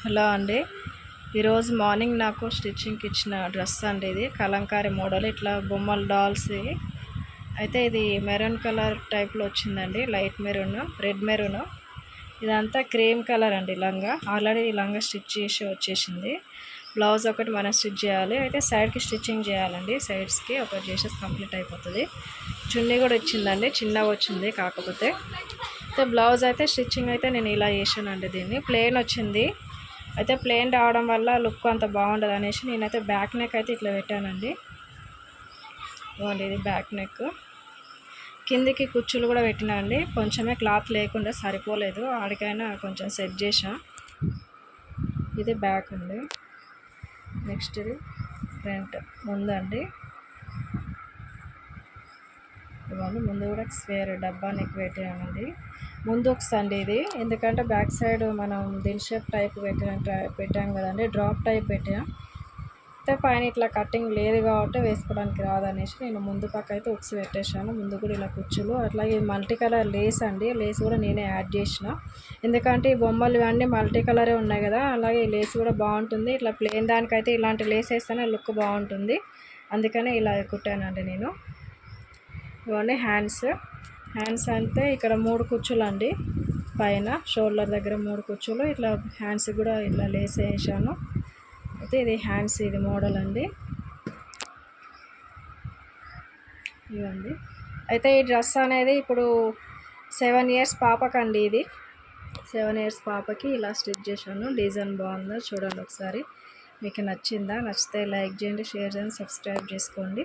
Hello అండి. ఈరోజు morning నాకు స్టిచ్చింగ్కి ఇచ్చిన డ్రెస్ అండి. ఇది కలంకారీ మోడల్, ఇట్లా బొమ్మల డాల్స్. అయితే ఇది మెరూన్ కలర్ టైప్లో వచ్చిందండి, లైట్ మెరూన్, రెడ్ మెరూన్. ఇదంతా క్రీమ్ కలర్ అండి. లంగా ఆల్రెడీ ఈ లంగా స్టిచ్ చేసి వచ్చేసింది. బ్లౌజ్ ఒకటి మనం స్టిచ్ చేయాలి. అయితే సైడ్కి స్టిచ్చింగ్ చేయాలండి. సైడ్స్కి ఒకటి చేసేసి కంప్లీట్ అయిపోతుంది. చున్నీ కూడా ఇచ్చిందండి, చిన్నగా వచ్చింది. కాకపోతే బ్లౌజ్ అయితే స్టిచ్చింగ్ అయితే నేను ఇలా చేశానండి. దీన్ని ప్లెయిన్ వచ్చింది. అయితే ప్లెయిన్ రావడం వల్ల లుక్ అంత బాగుండదు అనేసి నేనైతే బ్యాక్ నెక్ అయితే ఇట్లా పెట్టానండి. ఇది బ్యాక్ నెక్. కిందికి కుచ్చులు కూడా పెట్టినా అండి. కొంచెమే క్లాత్ లేకుండా సరిపోలేదు, ఆడికైనా కొంచెం సెట్ చేసా. ఇది బ్యాక్ అండి. నెక్స్ట్ ఇది ఫ్రంట్ ముందండి. ఇవన్నీ ముందు కూడా స్క్వేర్ డబ్బా నెక్ పెట్టానండి. ముందు ఒకసారి ఇది, ఎందుకంటే బ్యాక్ సైడ్ మనం దిల్ షేప్ టైప్ పెట్టాం కదండి, డ్రాప్ టైప్ పెట్టాం. అయితే పైన ఇట్లా కటింగ్ లేదు కాబట్టి వేసుకోవడానికి రాదనేసి నేను ముందు పక్క అయితే ఉక్స్ పెట్టేశాను. ముందు కూడా ఇలా కుచ్చులు, అట్లాగే మల్టీ కలర్ లేస్ అండి. లేస్ కూడా నేనే యాడ్ చేసిన, ఎందుకంటే ఈ బొమ్మలు ఇవన్నీ మల్టీ కలరే ఉన్నాయి కదా, అలాగే ఈ లేస్ కూడా బాగుంటుంది. ఇట్లా ప్లేన్ దానికైతే ఇలాంటి లేస్ వేస్తేనే లుక్ బాగుంటుంది, అందుకనే ఇలా కుట్టానండి నేను. ఇవన్నీ హ్యాండ్స్ అంటే ఇక్కడ 3 కుచ్చులు అండి. పైన షోల్డర్ దగ్గర 3 కుచ్చులు, ఇట్లా హ్యాండ్స్ కూడా ఇట్లా లేస్ వేసాను. అయితే ఇది హ్యాండ్స్, ఇది మోడల్ అండి. ఇవ్వండి. అయితే ఈ డ్రెస్ అనేది ఇప్పుడు 7 ఇయర్స్ పాపకండి. ఇది 7 ఇయర్స్ పాపకి ఇలా స్టిచ్ చేశాను. డిజైన్ బాగుందో చూడండి ఒకసారి. మీకు నచ్చిందా? నచ్చితే లైక్ చేయండి, షేర్ చేయండి, సబ్స్క్రైబ్ చేసుకోండి.